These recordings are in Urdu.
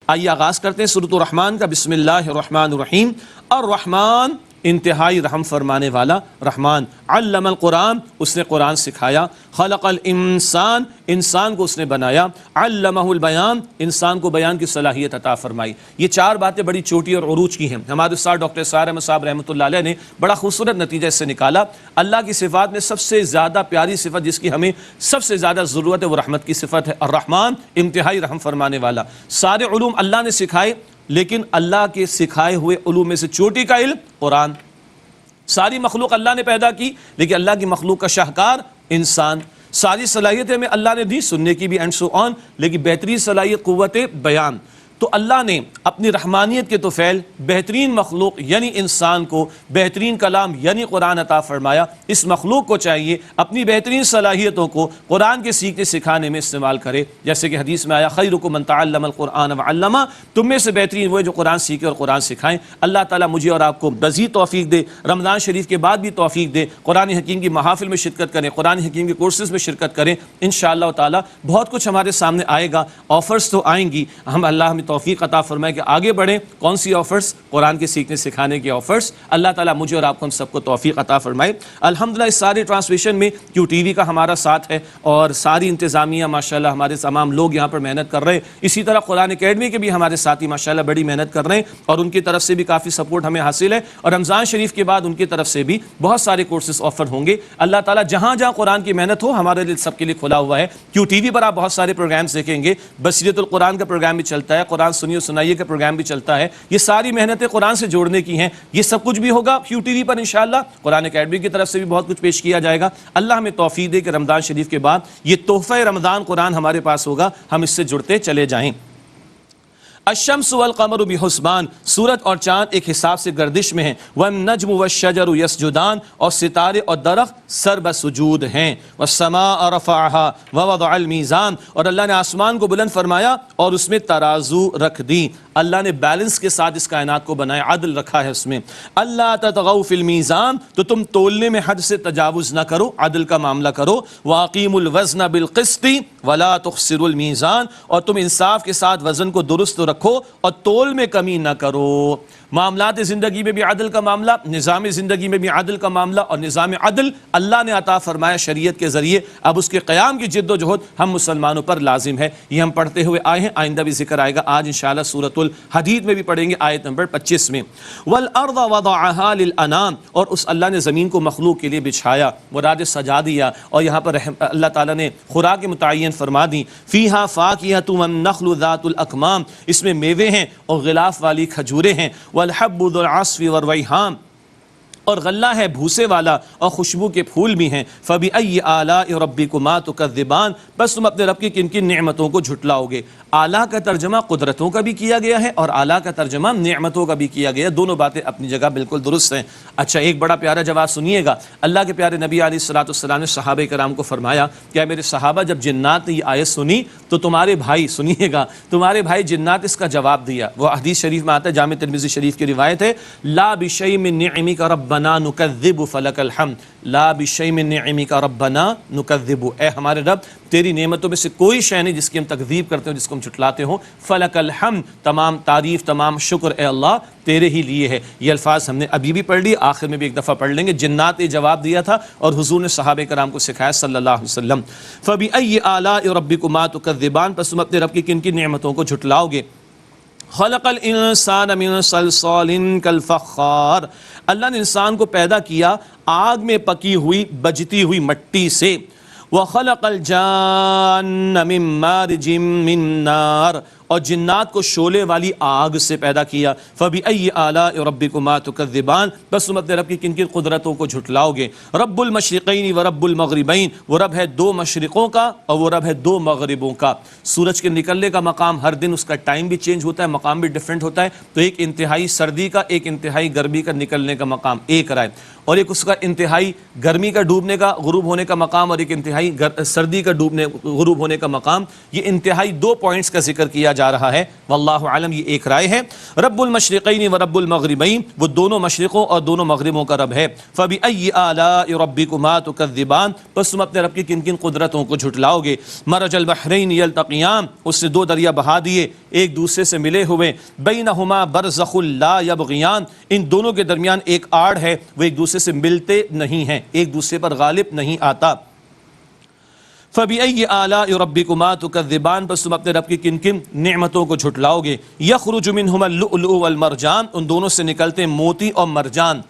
آئیے آغاز کرتے ہیں سورۃ الرحمن کا۔ بسم اللہ الرحمن الرحیم۔ الرحمن انتہائی رحم فرمانے والا، رحمان۔ علم القرآن اس نے قرآن سکھایا۔ خلق الانسان انسان کو اس نے بنایا۔ علمہ البیان انسان کو بیان کی صلاحیت عطا فرمائی۔ یہ چار باتیں بڑی چوٹی اور عروج کی ہیں۔ ہمارے استاد ڈاکٹر اسرار احمد صاحب رحمۃ اللہ علیہ نے بڑا خوبصورت نتیجہ اس سے نکالا۔ اللہ کی صفات میں سب سے زیادہ پیاری صفت جس کی ہمیں سب سے زیادہ ضرورت ہے وہ رحمت کی صفت ہے۔ الرحمن انتہائی رحم فرمانے والا۔ سارے علوم اللہ نے سکھائے، لیکن اللہ کے سکھائے ہوئے علوم میں سے چوٹی کا علم قرآن۔ ساری مخلوق اللہ نے پیدا کی، لیکن اللہ کی مخلوق کا شاہکار انسان۔ ساری صلاحیتیں ہمیں اللہ نے دی، سننے کی بھی اینڈ سو آن، لیکن بہترین صلاحیت قوت بیان۔ تو اللہ نے اپنی رحمانیت کے طفیل بہترین مخلوق یعنی انسان کو بہترین کلام یعنی قرآن عطا فرمایا۔ اس مخلوق کو چاہیے اپنی بہترین صلاحیتوں کو قرآن کے سیکھنے سکھانے میں استعمال کرے، جیسے کہ حدیث میں آیا خیرکم من تعلم القرآن وعلمہ، تم میں سے بہترین وہ جو قرآن سیکھے اور قرآن سکھائیں۔ اللہ تعالیٰ مجھے اور آپ کو مزید توفیق دے، رمضان شریف کے بعد بھی توفیق دے، قرآن حکیم کی محافل میں شرکت کریں، قرآن حکیم کے کورسز میں شرکت کریں۔ انشاءاللہ تعالیٰ بہت کچھ ہمارے سامنے آئے گا، آفرز تو آئیں گی، ہم اللہ ہمیں توفیق عطا فرمائے کہ آگے بڑھیں۔ کون سی آفرز؟ قرآن کے سیکھنے سکھانے کی آفرز۔ اللہ تعالیٰ مجھے اور آپ کو ہم سب کو توفیق عطا فرمائے۔ الحمدللہ اس سارے ٹرانسلیشن میں کیو ٹی وی کا ہمارا ساتھ ہے، اور ساری انتظامیہ ماشاءاللہ ہمارے تمام لوگ یہاں پر محنت کر رہے ہیں۔ اسی طرح قرآن اکیڈمی کے بھی ہمارے ساتھی ماشاءاللہ بڑی محنت کر رہے ہیں، اور ان کی طرف سے بھی کافی سپورٹ ہمیں حاصل ہے، اور رمضان شریف کے بعد ان کی طرف سے بھی بہت سارے کورسز آفر ہوں گے۔ اللہ تعالیٰ جہاں جہاں قرآن کی محنت ہو ہمارے لیے سب کے لیے کھلا ہوا ہے۔ کیو ٹی وی پر آپ بہت سارے پروگرامز دیکھیں گے، بصیرت القرآن کا پروگرام بھی چلتا ہے، قرآن سنیے و سنائیے کا پروگرام بھی چلتا ہے۔ یہ ساری محنتیں قرآن سے جوڑنے کی ہیں، یہ سب کچھ بھی ہوگا کیو ٹی وی پر انشاءاللہ۔ قرآن اکیڈمی کی طرف سے بھی بہت کچھ پیش کیا جائے گا۔ اللہ ہمیں توفیق دے کہ رمضان شریف کے بعد یہ تحفہ رمضان قرآن ہمارے پاس ہوگا، ہم اس سے جڑتے چلے جائیں۔ الشمس والقمر بحسبان، سورج اور چاند ایک حساب سے گردش میں ہیں۔ والنجم والشجر یسجدان، اور ستارے اور درخت سر بسجود ہیں۔ والسماء رفعها ووضع المیزان، اور اللہ نے آسمان کو بلند فرمایا اور اس میں ترازو رکھ دی۔ اللہ نے بیلنس کے ساتھ اس کائنات کو بنایا، عدل رکھا ہے اس میں۔ اللہ تطغوا فی المیزان، تو تم تولنے میں حد سے تجاوز نہ کرو، عدل کا معاملہ کرو۔ واقیموا الوزن بالقسط ولا تخسروا المیزان، اور تم انصاف کے ساتھ وزن کو درست رکھو اور تول میں کمی نہ کرو۔ معاملات زندگی میں بھی عدل کا معاملہ، نظام زندگی میں بھی عدل کا معاملہ، اور نظام عدل اللہ نے عطا فرمایا شریعت کے ذریعے۔ اب اس کے قیام کی جد و جہد ہم مسلمانوں پر لازم ہے۔ یہ ہم پڑھتے ہوئے آئے ہیں، آئندہ بھی ذکر آئے گا، آج انشاءاللہ سورۃ الحدید میں بھی پڑھیں گے آیت نمبر 25 میں۔ والارض وضعها للانام، اور اس اللہ نے زمین کو مخلوق کے لیے بچھایا، مراد سجا دیا، اور یہاں پر اللہ تعالیٰ نے خوراک متعین فرما دی۔ فیہا فاکہۃ والنخل ذات الاکمام، اس میں میوے ہیں اور غلاف والی کھجوریں ہیں۔ والحب ذو العصف والریحان، اور غلہ ہے بھوسے والا اور خوشبو کے پھول بھی ہیں۔ فبأي آلاء ربكما تكذبان، بس تم اپنے رب کی کن کن نعمتوں کو جھٹلاؤ گے۔ اعلیٰ کا ترجمہ قدرتوں کا بھی کیا گیا ہے، اور اعلیٰ کا ترجمہ نعمتوں کا بھی کیا گیا ہے، دونوں باتیں اپنی جگہ بالکل درست ہیں۔ اچھا ایک بڑا پیارا جواب سنیے گا۔ اللہ کے پیارے نبی علیہ الصلوۃ والسلام نے صحابہ کرام کو فرمایا کہ میرے صحابہ، جب جنات نے یہ آیت سنی تو تمہارے بھائی، سنیے گا، تمہارے بھائی جنات اس کا جواب دیا۔ وہ حدیث شریف میں آتا ہے، جامع ترمذی شریف کی روایت ہے، لا بشیء من نعمک ربنا نکذب فلک الحمد، لا بشیء من نعمک ربنا نکذب، اے ہمارے رب تیری نعمتوں میں سے کوئی شے نہیں جس کی ہم تکذیب کرتے ہوں، جس کو ہم جھٹلاتے ہوں۔ فلک الحمد، تمام تعریف تمام شکر اے اللہ تیرے ہی لیے ہے۔ یہ الفاظ ہم نے ابھی بھی پڑھ لی، آخر میں بھی ایک دفعہ پڑھ لیں گے۔ جنات نے جواب دیا تھا اور حضور نے صحابہ کرام کو سکھایا صلی اللہ علیہ وسلم۔ فبأي آلاء ربكما تكذبان، پس تم اپنے رب کی کن کن نعمتوں کو جھٹلاؤ گے۔ خلق الانسان من صلصال کالفخار، اللہ نے انسان کو پیدا کیا آگ میں پکی ہوئی بجتی ہوئی مٹی سے۔ وخلق الجان من مارج من نار، اور جنات کو شعلے والی آگ سے پیدا کیا۔ فبأي آلاء ربكما تكذبان، بس تم اپنے رب کی کن کن قدرتوں کو جھٹلاؤ گے۔ رب المشرقین ورب المغربین، وہ رب ہے دو مشرقوں کا اور وہ رب ہے دو مغربوں کا۔ سورج کے نکلنے کا مقام ہر دن اس کا ٹائم بھی چینج ہوتا ہے، مقام بھی ڈیفرنٹ ہوتا ہے، تو ایک انتہائی سردی کا ایک انتہائی گرمی کا نکلنے کا مقام ایک رائے، اور ایک اس کا انتہائی گرمی کا ڈوبنے کا غروب ہونے کا مقام، اور ایک انتہائی سردی کا ڈوبنے غروب ہونے کا مقام۔ یہ انتہائی دو پوائنٹس کا ذکر کیا جا رہا ہے، واللہ عالم، یہ ایک رائے ہے۔ رب المشرقین و رب المغربین، وہ دونوں مشرقوں اور دونوں مغربوں کا رب ہے۔ فبأي آلاء ربكما تكذبان، پس تم اپنے رب کی کن کن قدرتوں کو جھٹلاؤ گے۔ مرج البحرین یلتقیان، اس سے دو دریا بہا دیے ایک دوسرے سے ملے ہوئے، بینہما برزخ لا یبغیان، ان دونوں کے درمیان ایک آڑ ہے، وہ ایک دوسرے سے ملتے نہیں ہیں، ایک دوسرے پر غالب نہیں آتا۔ فَبِأَيِّ آلَاءِ رَبِّكُمَا تُكَذِّبَانِ، بس تم اپنے رب کی کن کن نعمتوں کو جھٹلاؤ گے۔ یخرج منہما اللؤلؤ والمرجان، ان دونوں سے نکلتے موتی اور مرجان۔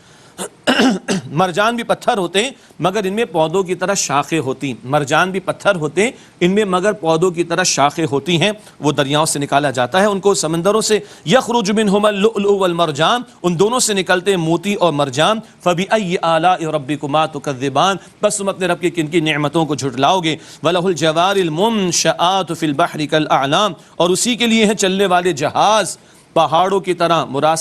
مرجان بھی پتھر ہوتے ہیں مگر ان میں پودوں کی طرح شاخیں ہوتی، مرجان بھی پتھر ہوتے ہیں ان میں مگر پودوں کی طرح شاخیں ہوتی ہیں، وہ دریاؤں سے نکالا جاتا ہے ان کو، سمندروں سے۔ یخرج منہما اللؤلؤ والمرجان، ان دونوں سے نکلتے موتی اور مرجان۔ فبأي آلاء ربكما تكذبان، بس تم اپنے رب کی کن کی نعمتوں کو جھٹلاؤ گے۔ وَلَهُ الْجَوَارِ الْمُنشَآتُ فِي الْبَحْرِ كَالْأَعْلَامِ، اور اسی کے لیے ہیں چلنے والے جہاز پہاڑوں کی طرح، مراد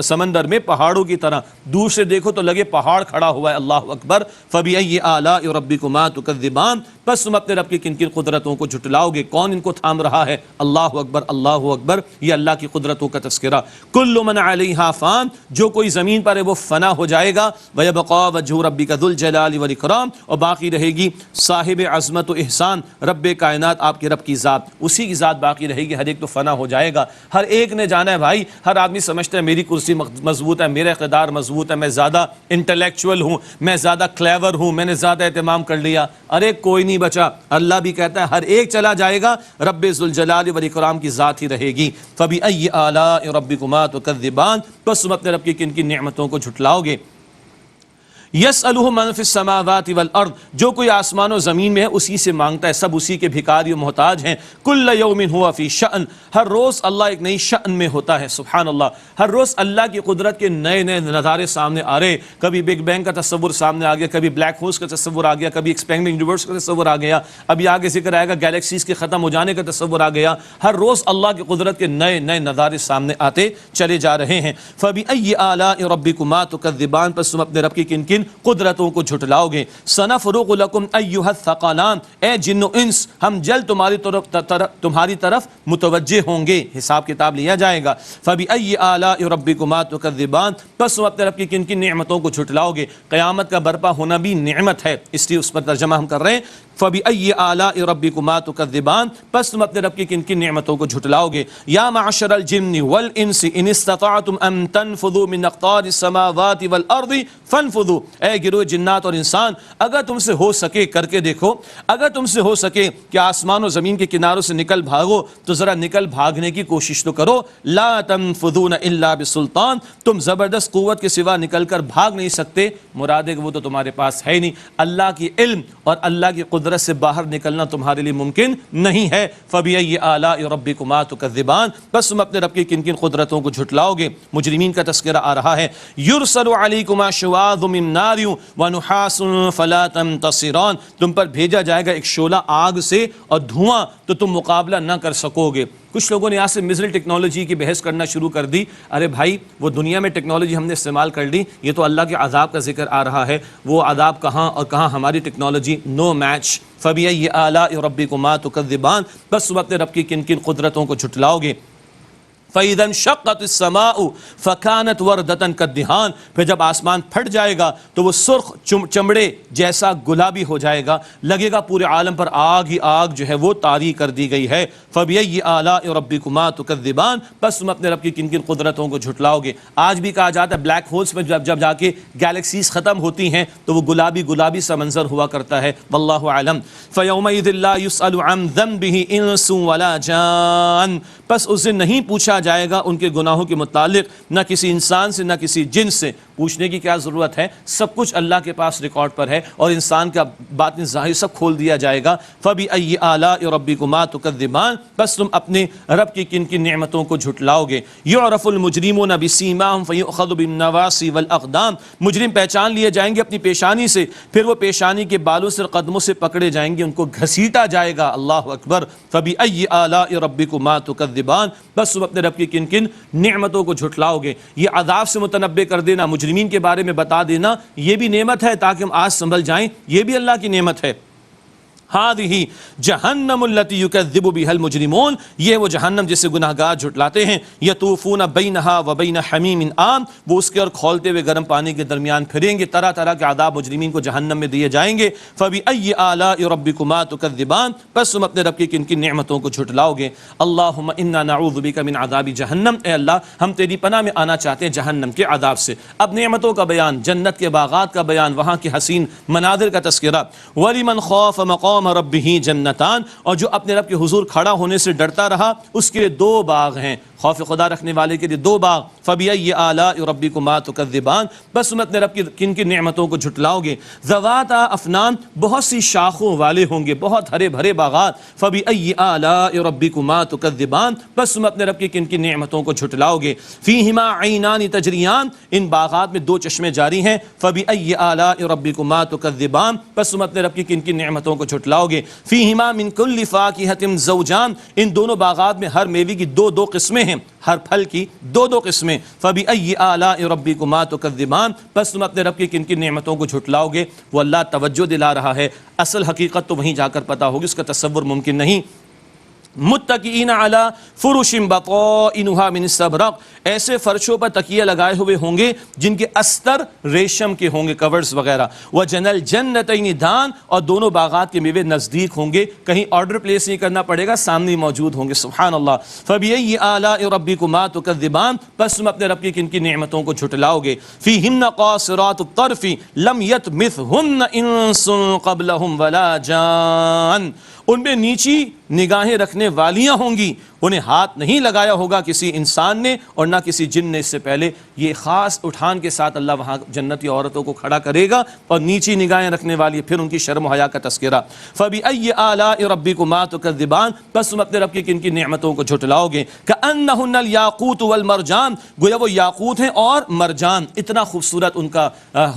سمندر میں پہاڑوں کی طرح، دور سے دیکھو تو لگے پہاڑ کھڑا ہوا ہے، اللہ اکبر۔ فَبِأَيِّ آلَاءِ رَبِّكُمَا تُكَذِّبَانِ، بس تم اپنے رب کی کن کن قدرتوں کو جھٹلاؤ گے۔ کون ان کو تھام رہا ہے؟ اللہ اکبر، اللہ اکبر، یہ اللہ کی قدرتوں کا تذکرہ۔ کل من علیہا فان، جو کوئی زمین پر ہے وہ فنا ہو جائے گا۔ وَيَبْقَىٰ وَجْهُ رَبِّكَ ذُو الْجَلَالِ وَالْإِكْرَامِ، اور باقی رہے گی صاحب عظمت و احسان رب کائنات، آپ کے رب کی ذات، اسی کی ذات باقی رہے گی۔ ہر ایک تو فنا ہو جائے گا، ہر ایک نے جانا ہے بھائی۔ ہر آدمی سمجھتا ہے میری کرسی مضبوط ہے، میرا اقتدار مضبوط ہے، میں زیادہ انٹلیکچوئل ہوں، میں زیادہ کلیور ہوں، میں نے زیادہ اہتمام کر لیا۔ ارے کوئی نہیں بچا، اللہ بھی کہتا ہے ہر ایک چلا جائے گا، رب ذوالجلال والاکرام کی ذات ہی رہے گی۔ فبأي آلاء ربكما تكذبان، بس تم اپنے رب کی کن کن نعمتوں کو جھٹلاؤ گے۔ یسألہ من فی السماوات والارض، جو کوئی آسمان و زمین میں ہے اسی سے مانگتا ہے، سب اسی کے بھکاری و محتاج ہیں۔ کل یوم ہوا فی شأن، ہر روز اللہ ایک نئی شأن میں ہوتا ہے، سبحان اللہ۔ ہر روز اللہ کی قدرت کے نئے نئے نظارے سامنے آ رہے، کبھی بگ بینگ کا تصور سامنے آ گیا، کبھی بلیک ہولز کا تصور آ گیا، کبھی ایکسپینڈنگ یونیورس کا تصور آ گیا، ابھی آگے ذکر آئے گا گیلیکسیز کے ختم ہو جانے کا تصور آ گیا۔ ہر روز اللہ کی قدرت کے نئے نئے نظارے سامنے آتے چلے جا رہے ہیں۔ فبأي آلاء ربكما تكذبان، پس تم اپنے رب کی کن کن قدرتوں کو جھٹلاؤ گے۔ سنفرغ لکم ایھا الثقلان، اے جن و انس ہم جلد تمہاری طرف متوجہ ہوں گے، حساب کتاب لیا جائے گا۔ فبأي آلاء ربكما تكذبان، بس تم اپنے رب کی کن کن نعمتوں کو جھٹلاؤ گے۔ قیامت کا برپا ہونا بھی نعمت ہے، اس لیے اس پر ترجمہ ہم کر رہے ہیں۔ فبأي آلاء ربكما تكذبان، بس تم اپنے رب کی کن کن نعمتوں کو جھٹلاؤ گے۔ یا معشر الجن والانس ان استطعتم ان تنفذوا من اقطار السماوات والارض فانفذوا، اے گروہ جنات اور انسان اگر تم سے ہو سکے، کر کے دیکھو، اگر تم سے ہو سکے کہ آسمان و زمین کے کناروں سے نکل بھاگو تو ذرا نکل بھاگنے کی کوشش تو کرو۔ لا تنفذون الا بسلطان، تم زبردست قوت کے سوا نکل کر بھاگ نہیں سکتے، مراد ہے کہ وہ تو تمہارے پاس ہے ہی نہیں۔ اللہ کی علم اور اللہ کی قدرت سے باہر نکلنا تمہارے لیے ممکن نہیں ہے۔ فبأي آلاء ربكما تكذبان، بس تم اپنے رب کی کن کن قدرتوں کو جھٹلاؤ گے۔ مجرمین کا تذکرہ آ رہا ہے۔ یرسل علیکما شواظ من نار ونحاس فلا تنتصران، تم پر بھیجا جائے گا ایک شعلہ آگ سے اور دھواں، تو تم مقابلہ نہ کر سکو گے۔ کچھ لوگوں نے یہاں سے مزل ٹیکنالوجی کی بحث کرنا شروع کر دی۔ ارے بھائی وہ دنیا میں ٹیکنالوجی ہم نے استعمال کر لی، یہ تو اللہ کے عذاب کا ذکر آ رہا ہے، وہ عذاب کہاں اور کہاں ہماری ٹیکنالوجی، نو میچ۔ فبأي آلاء ربكما تكذبان، بس تم اپنے رب کی کن کن قدرتوں کو جھٹلاؤ گے۔ فَإِذَا انشَقَّتِ السَّمَاءُ فَكَانَتْ وَرْدَةً كَالدِّهَانِ، پھر جب آسمان پھٹ جائے گا تو وہ سرخ چمڑے جیسا گلابی ہو جائے گا، لگے گا پورے عالم پر آگ ہی آگ جو ہے وہ طاری کر دی گئی ہے۔ فَبِأَيِّ آلَاءِ رَبِّكُمَا تُكَذِّبَانِ، بس تم اپنے رب کی کن کن قدرتوں کو جھٹلاؤ گے۔ آج بھی کہا جاتا ہے بلیک ہولز میں جب جا کے گیلیکسیز ختم ہوتی ہیں تو وہ گلابی سا منظر ہوا کرتا ہے، واللہ اعلم۔ فَيَوْمَئِذٍ لَا يُسْأَلُ عَنْ ذَنبِهِ إِنسٌ وَلَا جَانٌ، پس اس دن نہیں پوچھا جائے گا ان کے گناہوں کے متعلق، نہ کسی انسان سے نہ کسی جن سے۔ پوچھنے کی کیا ضرورت ہے، سب کچھ اللہ کے پاس ریکارڈ پر ہے، اور انسان کا باطن ظاہر سب کھول دیا جائے گا۔ فَبِأَيِّ آلَاءِ رَبِّكُمَا تُكَذِّبَانِ، بس تم اپنے رب کی کن کن نعمتوں کو جھٹلاؤ گے۔ يُعْرَفُ الْمُجْرِمُونَ بِسِيمَاهُمْ فَيُؤْخَذُ بِالنَّوَاصِي وَالْأَقْدَامِ، مجرم پہچان لیے جائیں گے اپنی پیشانی سے، پھر وہ پیشانی کے بالوں سے قدموں سے پکڑے جائیں گے، ان کو گھسیٹا جائے گا، اللہ اکبر۔ فَبِأَيِّ آلَاءِ رَبِّكُمَا تُكَذِّبَانِ، بس تم اپنے رب کی کن کن نعمتوں کو جھٹلاؤ گے۔ یہ عذاب سے متنبع کر دینا، مجرمین کے بارے میں بتا دینا، یہ بھی نعمت ہے تاکہ ہم آج سنبھل جائیں، یہ بھی اللہ کی نعمت ہے۔ ہذہ جہنم التی یکذب بها المجرمون، یہ وہ جہنم جسے گناہگار جھٹلاتے ہیں، یطوفون بینہا و بین حمیم آن، وہ اس کے اور کھولتے ہوئے گرم پانی کے درمیان پھریں گے، طرح طرح کے عذاب مجرمین کو جہنم میں دیے جائیں گے۔ فبأی آلاء ربکما تکذبان، بس تم اپنے رب کی کن کن نعمتوں کو جھٹلاؤ گے۔ اللہم انا نعوذ بک من عذاب جہنم، اے اللہ ہم تیری پناہ میں آنا چاہتے ہیں جہنم کے عذاب سے۔ اب نعمتوں کا بیان، جنت کے باغات کا بیان، وہاں کی حسین مناظر کا تذکرہ۔ وَلِمَنْ خَافَ مَقَامَ رَبِّهِ جنتان، اور جو اپنے رب کے حضور کھڑا ہونے سے ڈرتا رہا اس کے لیے دو باغ ہیں، خوف خدا رکھنے والے کے لیے دو باغ۔ فَبِأَيِّ آلَاءِ رَبِّكُمَا تُكَذِّبَانِ، بس تم اپنے رب کی کن کن نعمتوں کو جھٹلاؤ گے۔ ذَوَاتَا افنان، بہت سی شاخوں والے ہوں گے، بہت ہرے بھرے باغات۔ فَبِأَيِّ آلَاءِ رَبِّكُمَا تُكَذِّبَانِ، بس تم اپنے رب کی کن کن نعمتوں کو جھٹلاؤ گے۔ فِيهِمَا عَيْنَانِ تَجْرِيَانِ، ان باغات میں دو چشمے جاری ہیں۔ فَبِأَيِّ آلَاءِ رَبِّكُمَا تُكَذِّبَانِ، بس تم اپنے رب کی کن کن نعمتوں کو جھٹلاؤ گے۔ فِيهِمَا مِن كُلِّ فَاكِهَةٍ زَوْجَانِ، ان دونوں باغات میں ہر میوے کی دو دو قسمیں ہیں، ہر پھل کی دو دو قسمیں۔ فَبِأَيِّ آلَاءِ رَبِّكُمَا تُكَذِّبَانِ، بس تم اپنے رب کی کن کن نعمتوں کو جھٹلاؤ گے۔ وہ اللہ توجہ دلا رہا ہے، اصل حقیقت تو وہیں جا کر پتہ ہوگی، اس کا تصور ممکن نہیں۔ متکئین علی فرش بطائنها من استبرق، ایسے فرشوں پر تکیے لگائے ہوئے ہوں گے جن کے استر ریشم کے ہوں گے، کورز وغیرہ۔ وجنى الجنتین دان، اور دونوں باغات کے میوے نزدیک ہوں گے، کہیں آرڈر پلیس نہیں کرنا پڑے گا، سامنے موجود ہوں گے۔ سبحان اللہ۔ فبأي آلاء ربكما تكذبان، بس تم اپنے رب کی کن کی نعمتوں کو جھٹلاؤ گے۔ فيهن قاصرات الطرف لم يطمثهن انس قبلهم ولا جان، ان میں نیچی نگاہیں رکھنے والیاں ہوں گی، انہیں ہاتھ نہیں لگایا ہوگا کسی انسان نے اور نہ کسی جن نے اس سے پہلے۔ یہ خاص اٹھان کے ساتھ اللہ وہاں جنتی عورتوں کو کھڑا کرے گا اور نیچی نگاہیں رکھنے والی، پھر ان کی شرم و حیا کا تذکرہ۔ فَبِأَيِّ آلَاءِ رَبِّكُمَا تُكَذِّبَانِ، بس تم اپنے رب کی کن کی نعمتوں کو جھٹلاؤ گے۔ كَأَنَّهُنَّ الْيَاقُوتُ وَالْمَرْجَانُ، گویا وہ یاقوت ہیں اور مرجان، اتنا خوبصورت ان کا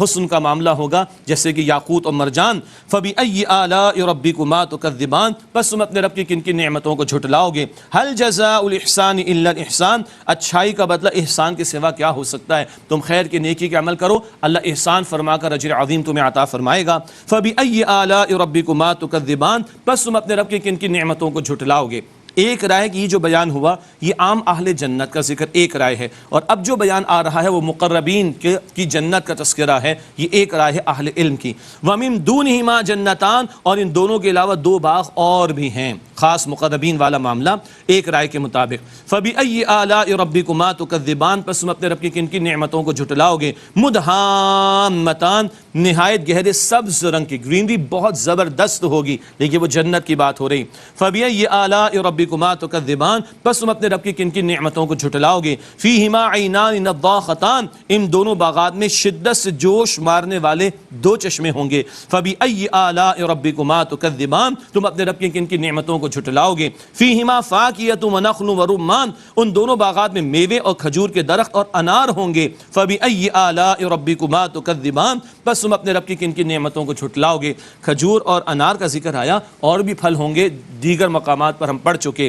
حسن کا معاملہ ہوگا جیسے کہ یاقوت اور مرجان۔ فَبِأَيِّ آلَاءِ رَبِّكُمَا تُكَذِّبَانِ، بس تم اپنے رب کی کن کی نعمتوں کو جھٹلاؤ گے۔ هل جزاء الاحسان الا الاحسان، اچھائی کا بدلہ احسان کے سوا کیا ہو سکتا ہے؟ تم خیر کے نیکی کے عمل کرو، اللہ احسان فرما کر اجر عظیم تمہیں عطا فرمائے گا۔ فبأي آلاء ربكما تكذبان، بس تم اپنے رب کی کن کی نعمتوں کو جھٹلاؤ گے۔ ایک رائے کی یہ جو بیان ہوا یہ عام اہل جنت کا ذکر ایک رائے ہے، اور اب جو بیان آ رہا ہے وہ مقربین کی جنت کا تذکرہ ہے، یہ ایک رائے ہے اہل علم کی۔ وَمِن دُونِهِمَا جَنَّتَانِ، اور ان دونوں کے علاوہ دو باغ اور بھی ہیں، خاص مقربین والا معاملہ ایک رائے کے مطابق۔ فَبِأَيِّ آلَاءِ رَبِّكُمَا تُكَذِّبَانِ، پس تم اپنے رب کی کن کی نعمتوں کو جھٹلاؤ گے۔ مُدْحَامَّتَانِ، نہایت گہرے سبز رنگ کی، گرینری بہت زبردست ہوگی، لیکن وہ جنت کی بات ہو رہی۔ فَبِأَيِّ آلَاءِ رَبِّكُمَا تُكَذِّبَانِ، پس تم اپنے رب کی کن کی نعمتوں کو جھٹلاؤ گے۔ فِيهِمَا عَيْنَانِ نَضَّاخَتَانِ، ان دونوں باغات میں شدت سے جوش مارنے والے دو چشمے ہوں گے۔ فَبِأَيِّ آلَاءِ رَبِّكُمَا تُكَذِّبَانِ، تم اپنے رب کی کن کی نعمتوں کو جھٹلاؤ گے۔ فِيهِمَا فَاكِهَةٌ وَنَخْلٌ وَرُمَّانٌ، ان دونوں باغات میں میوے اور کھجور کے درخت اور انار ہوں گے۔ فَبِأَيِّ آلَاءِ رَبِّكُمَا تُكَذِّبَانِ، بس تم اپنے رب کی کن کی نعمتوں کو جھٹلاؤ گے۔ کھجور اور انار کا ذکر آیا، اور بھی پھل ہوں گے دیگر مقامات پر ہم پڑھ چکے۔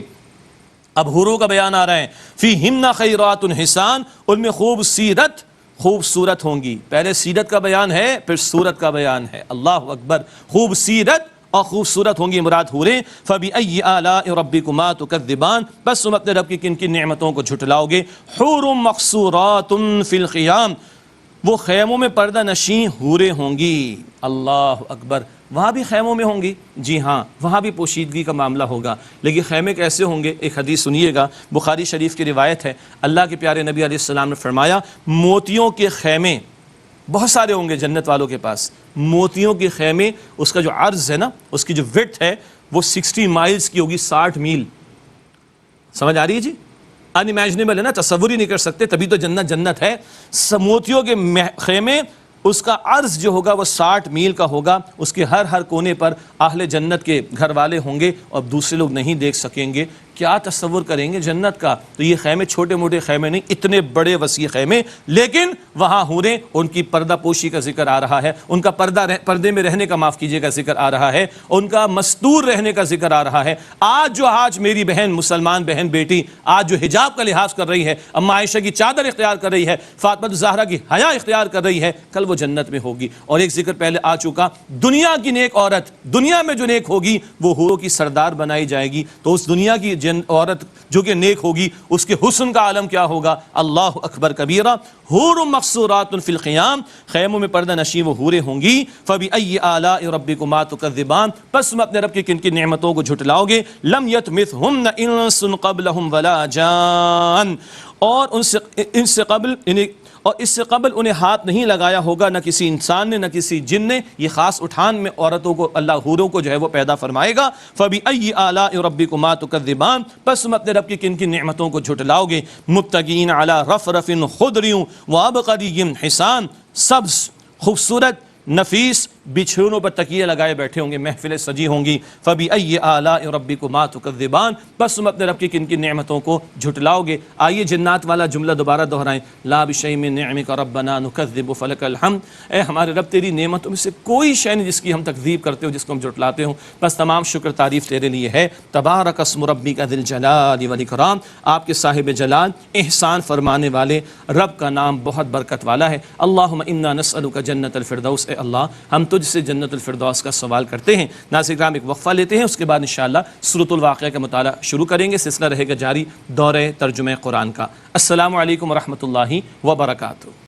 اب حوروں کا بیان آ رہا ہے۔ فِيهِنَّ خَيْرَاتٌ حِسَانٌ، ان میں خوبصورت ہوں گی۔ پہلے سیرت کا بیان ہے، پھر صورت کا بیان ہے۔ اللہ اکبر، خوبصورت اور خوبصورت ہوں گی مراد حوریں۔ فَبِأَيِّ آلَاءِ رَبِّكُمَا تُكَذِّبَانِ، بس تم اپنے رب کی کن کی نعمتوں کو جھٹلاؤ گے۔ حور مقصورات فی الخیام، وہ خیموں میں پردہ نشین حوریں ہوں گی۔ اللہ اکبر، وہاں بھی خیموں میں ہوں گی، جی ہاں وہاں بھی پوشیدگی کا معاملہ ہوگا، لیکن خیمے کیسے ہوں گے؟ ایک حدیث سنیے گا، بخاری شریف کی روایت ہے، اللہ کے پیارے نبی علیہ السلام نے فرمایا موتیوں کے خیمے بہت سارے ہوں گے جنت والوں کے پاس۔ موتیوں کے خیمے، اس کا جو عرض ہے نا، اس کی جو وڈتھ ہے وہ 60 مائلز کی ہوگی، 60 میل۔ سمجھ آ رہی ہے جی؟ ان امیجنیبل ہے نا، تصور ہی نہیں کر سکتے، تبھی تو جنت جنت ہے۔ موتیوں کے خیمے، اس کا عرض جو ہوگا وہ 60 میل کا ہوگا، اس کے ہر کونے پر اہل جنت کے گھر والے ہوں گے اور دوسرے لوگ نہیں دیکھ سکیں گے۔ کیا تصور کریں گے جنت کا؟ تو یہ خیمے چھوٹے موٹے خیمے نہیں، اتنے بڑے وسیع خیمے، لیکن وہاں حوریں، ان کی پردہ پوشی کا ذکر آ رہا ہے، ان کا پردے میں رہنے کا معاف کیجیے گا ذکر آ رہا ہے، ان کا مستور رہنے کا ذکر آ رہا ہے۔ آج میری بہن، مسلمان بہن بیٹی آج جو حجاب کا لحاظ کر رہی ہے، اما عائشہ کی چادر اختیار کر رہی ہے، فاطمہ الزہرا کی حیا اختیار کر رہی ہے، کل وہ جنت میں ہوگی۔ اور ایک ذکر پہلے آ چکا، دنیا کی نیک عورت، دنیا میں جو نیک ہوگی وہ حوروں کی سردار بنائی جائے گی، تو اس دنیا کی عورت جو کہ نیک ہوگی اس کے حسن کا عالم کیا ہوگا؟ اللہ اکبر کبیرہ۔ حور مقصورات فی الخیام، خیموں میں پردہ نشین وہ حوریں ہوں گی۔ فبأی آلاء ربکما تکذبان، پس تم اپنے رب کی کن کن نعمتوں کو جھٹلاؤ گے؟ لم یطمثہن انس قبلہم ولا جان، اور اس سے قبل انہیں ہاتھ نہیں لگایا ہوگا، نہ کسی انسان نے نہ کسی جن نے۔ یہ خاص اٹھان میں عورتوں کو اللہ حوروں کو جو ہے وہ پیدا فرمائے گا۔ فبأی آلاء ربکما تکذبان، پس تم اپنے رب کی کن کن نعمتوں کو جھٹلاؤ گے؟ متکئین علی رفرف خضر وعبقری حسان، سبز خوبصورت نفیس بچھونوں پر تکیے لگائے بیٹھے ہوں گے، محفلیں سجی ہوں گی۔ فبأی آلاء ربکما تکذبان، بس تم اپنے رب کی کن کن نعمتوں کو جھٹلاؤ گے؟ آئیے جنات والا جملہ دوبارہ دہرائیں، لا بشیء من نعمک ربنا نکذب فلک الحمد، اے ہمارے رب تیری نعمتوں میں سے کوئی شے نہیں جس کی ہم تکذیب کرتے ہو، جس کو ہم جھٹلاتے ہوں، بس تمام شکر تعریف تیرے لیے ہے۔ تبارک اسم ربک ذی الجلال والاکرام، آپ کے صاحب جلال احسان فرمانے والے رب کا نام بہت برکت والا ہے۔ اللہم انا نسألک جنت الفردوس، اے اللہ ہم تجھ سے جنت الفردوس کا سوال کرتے ہیں۔ ناظرین کرام ایک وقفہ لیتے ہیں، اس کے بعد انشاءاللہ سورۃ الواقعہ کا مطالعہ شروع کریں گے، سلسلہ رہے گا جاری دورہ ترجمہ قرآن کا۔ السلام علیکم ورحمۃ اللہ وبرکاتہ۔